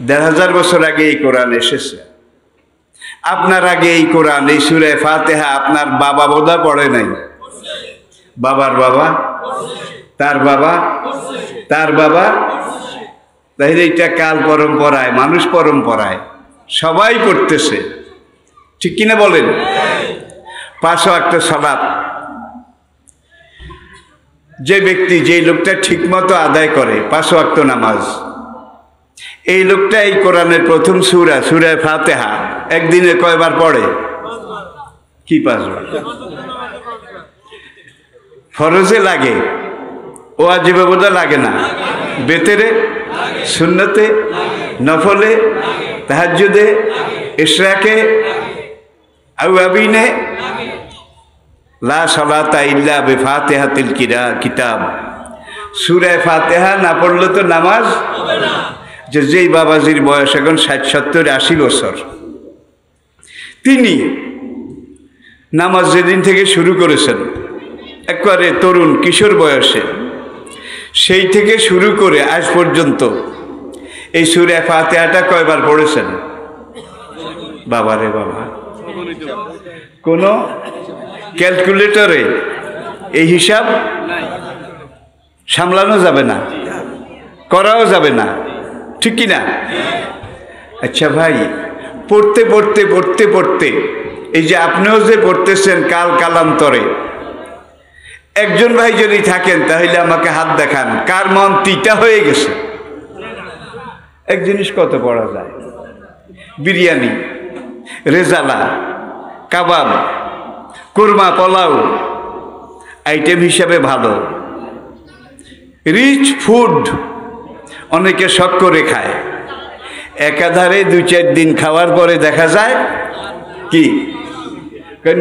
১,৫০০ বছর আগে এই কোরআন এসেছে। আপনার আগে এই কোরআন, এই সূরা ফাতিহা আপনার বাবা বোধহয় পড়ে নাই। বাবার বাবা, তার বাবা, তার বাবা। তাহলে এটা কাল পরম্পরায়, মানুষ পরম্পরায় সবাই পড়তেছে, ঠিক কিনা বলেন? ৫ ওয়াক্ত সালাত যে ব্যক্তি, যে লোকটা ঠিকমতো আদায় করে ৫ ওয়াক্ত নামাজ, এই লোকটা এই কোরআনের প্রথম সূরা, সূরা ফাতিহা একদিনে কয়বার পড়ে? কি ৫ বার? ফরজে লাগে, ওয়াজিবে বোধহয় লাগে না, বেতেরে, সুন্নতে, নফলে, তাহাজ্জুদে, ইশরাকে, আওয়াবিনে, লা সালাতা ইল্লা বিফাতিহাতিল কিতাব। সূরা ফাতিহা না পড়লে তো নামাজ হবে না। যেই বাবাজির বয়স এখন ৬০, ৭০, ৮০ বছর, তিনি নামাজ যেদিন থেকে শুরু করেছেন একবারে তরুণ কিশোর বয়সে, সেই থেকে শুরু করে আজ পর্যন্ত এই সূরা ফাতিহাটা কয়বার পড়েছেন? বাবারে বাবা, কোনো ক্যালকুলেটরে এই হিসাব সামলানো যাবে না, করাও যাবে না, ঠিক কি না? আচ্ছা ভাই, পড়তে পড়তে পড়তে পড়তে এই যে আপনিও যে পড়তেছেন কাল কালান্তরে, একজন ভাই যদি থাকেন তাহলে আমাকে হাত দেখান কার মন তিতা হয়ে গেছে। এক জিনিস কত পড়া যায়, বিরিয়ানি, রেজালা, কাবাব, কোরমা, পোলাও আইটেম হিসাবে ভালো, রিচ ফুড অনেকে শখ করে খায়, একাধারে ২-৪ দিন খাওয়ার পরে দেখা যায় কি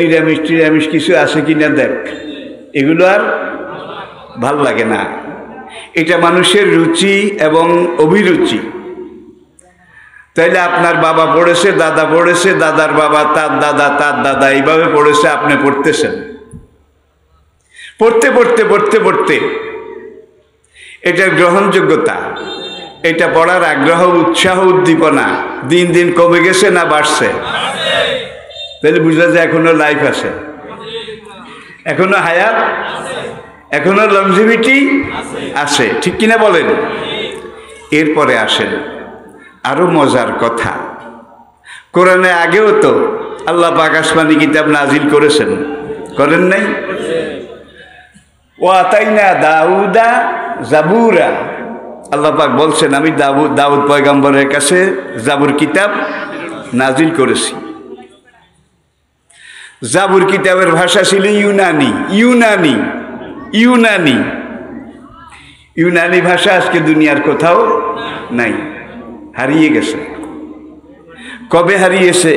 নিরামিষ টিরামিষ কিছু আছে কিনা দেখ, এগুলো আর ভাল লাগে না। এটা মানুষের রুচি এবং অভিরুচি। তাইলে আপনার বাবা পড়েছে, দাদা পড়েছে, দাদার বাবা, তার দাদা, তার দাদা, এইভাবে পড়েছে, আপনি পড়তেছেন। পড়তে পড়তে পড়তে পড়তে এটার গ্রহণযোগ্যতা, এটা পড়ার আগ্রহ, উৎসাহ, উদ্দীপনা দিন দিন কমে গেছে না বাড়ছে? তাহলে বুঝা যায় এখনো লাইফ আছে, এখনো হায়াত, এখনো লংজিভিটি আছে, ঠিক কিনা বলেন? এরপরে আসেন আরো মজার কথা। কোরআনে আগেও তো আল্লাহ পাক আসমানি কিতাব নাজিল করেছেন, করেন নাই? ওয়া আতাইনা দাউদা জাবুরা, আল্লাহ পাক বলছেন আমি দাউদ পয়গম্বরের কাছে জাবুর কিতাব নাজিল করেছি। জাবুর কিতাবের ভাষা ছিল ইউনানি। ইউনানি ইউনানি ইউনানি ভাষা আজকে দুনিয়ার কোথাও নাই, হারিয়ে গেছে। কবে হারিয়েছে,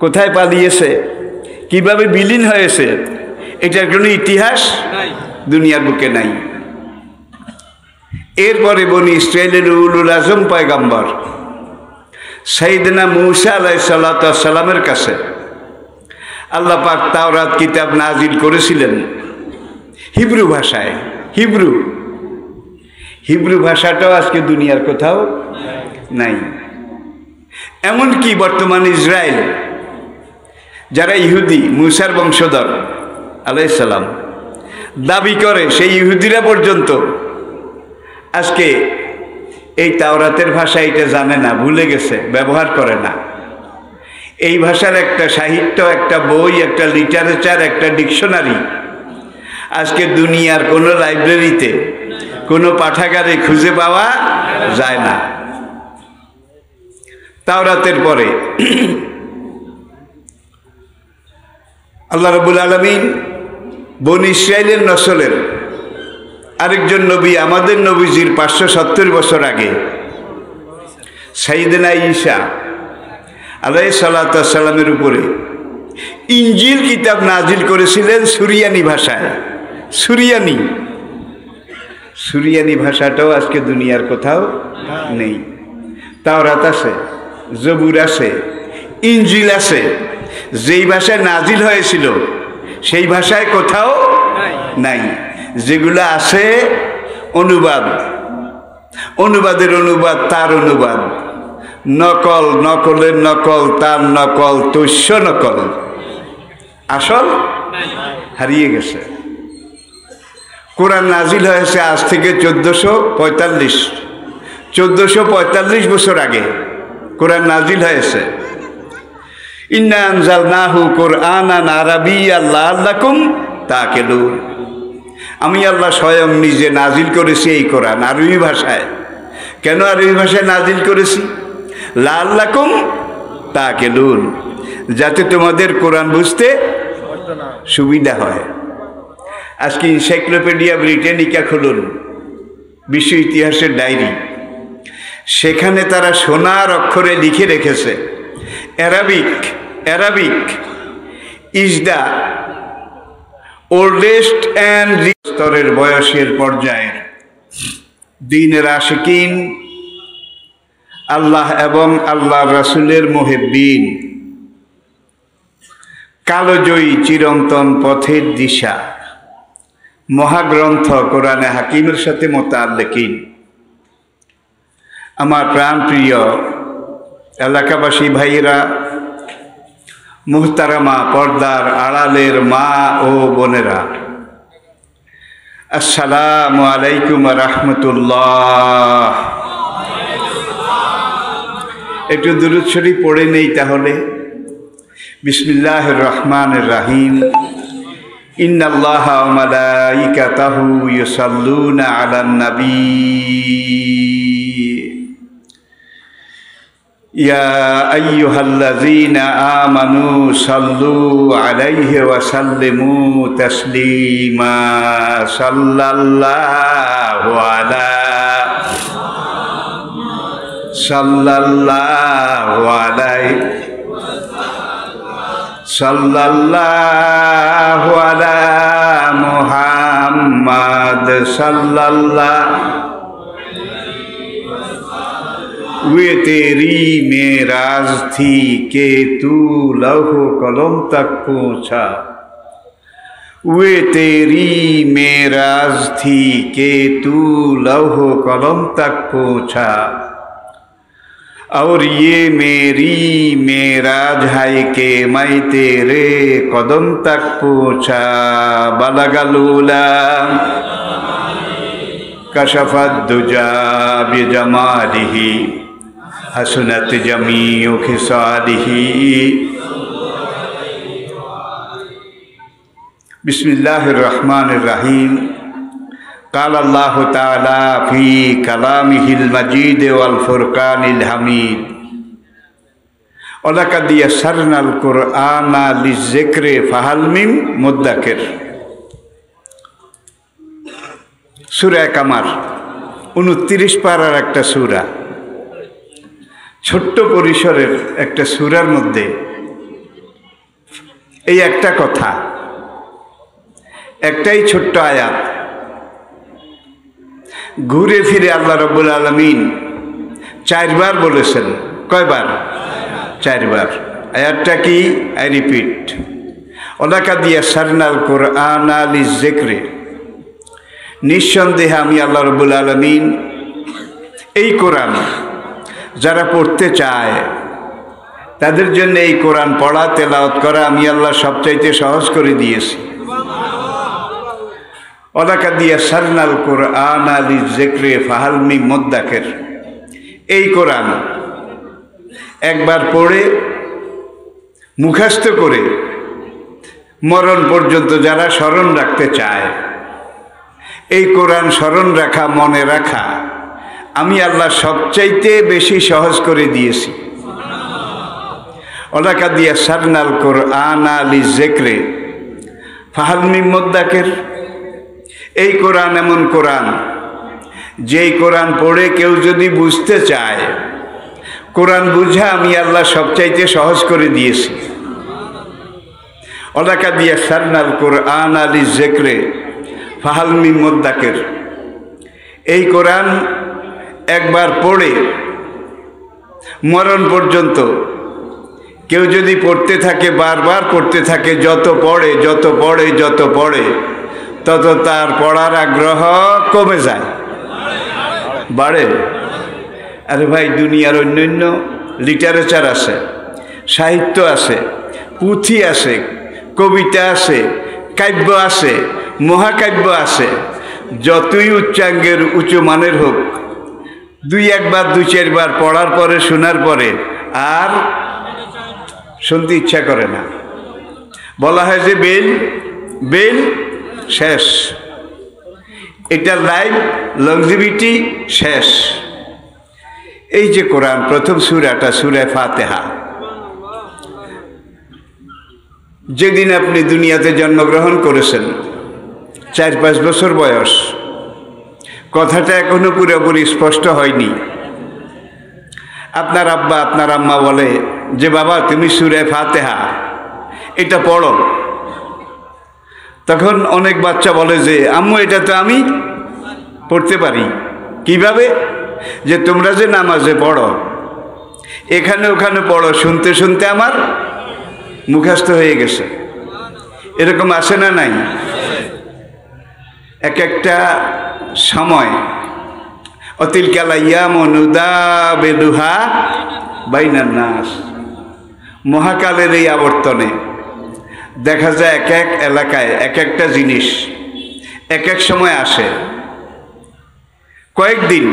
কোথায় পালিয়েছে, কিভাবে বিলীন হয়েছে, এটার কোনো ইতিহাস দুনিয়ার বুকে নাই। এরপরে বনি ইসরাইলের উলুল আজম পয়গম্বর সাইয়েদনা মূসা আলাইহিস সালাতু ওয়াস সালামের কাছে আল্লাহ পাক তাওরাত কিতাব নাজিল করেছিলেন হিব্রু ভাষায়। হিব্রু ভাষাটাও আজকে দুনিয়ার কোথাও নাই। এমনকি বর্তমান ইসরায়েল, যারা ইহুদি, মূসার বংশধর আলাইহিস সালাম দাবি করে, সেই ইহুদিরা পর্যন্ত আজকে এই তাওরাতের ভাষা এটা জানে না, ভুলে গেছে, ব্যবহার করে না। এই ভাষার একটা সাহিত্য, একটা বই, একটা লিটারেচার, একটা ডিকশনারি আজকে দুনিয়ার কোনো লাইব্রেরিতে, কোনো পাঠাগারে খুঁজে পাওয়া যায় না। তাওরাতের পরে আল্লাহ রাব্বুল আলামিন বনি ইসরাইলের নসলের আরেকজন নবী, আমাদের নবীজির ৫৭০ বছর আগে সাইয়েদনা ঈসা আলাইহিস সালাতু ওয়াস সালামের উপরে ইনজিল কিতাব নাজিল করেছিলেন সুরিয়ানি ভাষায়। সুরিয়ানি ভাষাটাও আজকে দুনিয়ার কোথাও নেই। তাওরাত আছে, জবুর আছে, ইনজিল আছে, যেই ভাষায় নাজিল হয়েছিল সেই ভাষায় কোথাও নাই। যেগুলো আছে অনুবাদের অনুবাদ, তার অনুবাদ, নকল, নকলের নকল, তার নকল, তুষ্য নকল, আসল হারিয়ে গেছে। কোরআন নাজিল হয়েছে আজ থেকে 1445 বছর আগে কোরআন নাজিল হয়েছে। ইন্না আনজালনাহু কুরআনান আরাবিয়্যান লাআল্লাকুম তাকিলুন। আমি আল্লাহ স্বয়ং নিজে নাজিল করেছি এই কোরআন আরবি ভাষায়। কেন আরবি ভাষায় নাজিল করেছি? লাআল্লাকুম তাকিলুন, যাতে তোমাদের কোরআন বুঝতে সুবিধা হয়। আজকে এনসাইক্লোপিডিয়া ব্রিটানিকা খুলুন, বিশ্ব ইতিহাসের ডায়েরি, সেখানে তারা সোনার অক্ষরে লিখে রেখেছে Arabic is the oldest and স্তরের বয়সের পর্যায়ের দ্বীনের আশিকিন, আল্লাহ এবং আল্লাহ রাসূলের মুহিব্বিন, কালজয়ী চিরন্তন পথের দিশা, মহাগ্রন্থ কোরআনে হাকিমের সাথে মোতাল্লিকিন। আমার প্রাণপ্রিয় এলাকাবাসী ভাইয়েরা, মুহতারামা পর্দার আড়ালের মা ও বোনেরা, আসসালামু আলাইকুম রাহমাতুল্লাহ। একটু দুরূদ শরীফ পড়ে নেই তাহলে। বিসমিল্লাহির রহমানির রহিম। ইন্নাল্লাহা ওয়া মালাইকাতাহু ইউসাল্লুনা আলান নবী ইয়া আইয়ুহাল্লাযীনা আমানু সাল্লু আলাইহি ওয়া সাল্লিমু তাসলিমা। সাল্লাল্লাহু আলা মুহাম্মদ সাল্লাল্লাহু। वे तेरी मेराज थी के तू लौह कलम तक पहुँचा। वे तेरी मेराज थी के तू लौह कलम तक पहुँचा। और ये मेरी मेराज है कि मैं तेरे कदम तक पहुँचा। बलगल उला कशफत दुजा बिजमालिही हसनत जमीउ खिसालिही। बिस्मिल्लाहिर रहमानिर रहीम। काल अल्लाह ताला फी कलामिहिल मजीद वल फुरकानिल हमीद। वलक़द यस्सरनाल कुरआना लिज़्ज़िक्रि फ़हल मिन मुद्दकिर। सूरा कमर 29 पारार एक सूरा, ছোট্ট পরিসরের একটা সূরার মধ্যে এই একটা কথা, একটাই ছোট্ট আয়াত, ঘুরে ফিরে আল্লাহ রাব্বুল আলামিন 4 বার বলেছেন। কয়বার? 4 বার। আয়াতটা কি? আই রিপিট, ওয়ালাকাদ ইয়াসসারনাল কুরআনা লিযিকরি। নিঃসন্দেহে আমি আল্লাহ রাব্বুল আলামিন এই কোরআন যারা পড়তে চায় তাদের জন্য এই কোরআন পড়া তেলাওয়াত করা আমি আল্লাহ সবচাইতে সহজ করে দিয়েছি। ওয়ালাকাদ ইয়াসসারনাল কুরআনা লিযিকরি ফাহাল মিন মুদ্দাকির। এই কোরআন একবার পড়ে মুখস্থ করে মরণ পর্যন্ত যারা স্মরণ রাখতে চায়, এই কোরআন স্মরণ রাখা, মনে রাখা আমি আল্লাহ সবচাইতে বেশি সহজ করে দিয়েছি। ওয়ালাকাদ ইয়াসসারনাল কুরআনা লিযিকরি ফাহাল মিন মুদ্দাকির। এই কোরআন এমন কোরআন, যেই কোরআন পড়ে কেউ যদি বুঝতে চায়, কোরআন বুঝা আমি আল্লাহ সবচাইতে সহজ করে দিয়েছি। ওয়ালাকাদ ইয়াসসারনাল কুরআনা লিযিকরি ফাহাল মিন মুদ্দাকির। এই কোরআন একবার পড়ে মরণ পর্যন্ত কেউ যদি পড়তে থাকে, বারবার পড়তে থাকে, যত পড়ে তত তার পড়ার আগ্রহ কমে যায়, বাড়ে। আরে ভাই, দুনিয়ার অন্যান্য লিটারেচার আছে, সাহিত্য আছে, পুঁথি আছে, কবিতা আছে, কাব্য আছে, মহাকাব্য আছে। যতই উচ্চাঙ্গের উঁচু মানের হোক, দুই একবার দুই চারবার পড়ার পরে শোনার পরে আর শুনতে ইচ্ছা করে না। বলা হয় যে বেল বেল শেষ, এটা লাইফ লংজিভিটি শেষ। এই যে কোরআন প্রথম সূরাটা সূরা ফাতিহা, যেদিন আপনি দুনিয়াতে জন্মগ্রহণ করেছেন 4-5 বছর বয়স, কথাটা এখনো পুরোপুরি স্পষ্ট হয়নি। আপনার আব্বা আপনার আম্মা বলে যে বাবা তুমি সূরা ফাতিহা এটা পড়ো। তখন অনেক বাচ্চা বলে যে আম্মু এটা তো আমি পড়তে পারি। কিভাবে? যে তোমরা যে নামাজে পড়ো, এখানে ওখানে পড়ো, শুনতে শুনতে আমার মুখস্থ হয়ে গেছে। এরকম আসে না নাই? এক একটা সময় অতিল কালাইয়া মনুদা বেদুহা বাইনান নাস, মহাকালের এই আবর্তনে দেখা যায় এক এক এলাকায় এক একটা জিনিস এক এক সময় আসে। কয়েকদিন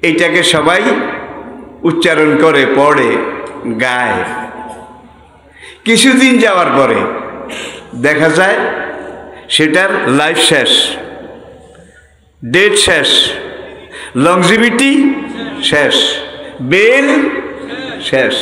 এইটাকে সবাই উচ্চারণ করে, পড়ে, গায়। কিছুদিন যাওয়ার পরে দেখা যায় সেটার লাইফ শেষ, ডেট শেষ, লংজিভিটি শেষ, বেল শেষ।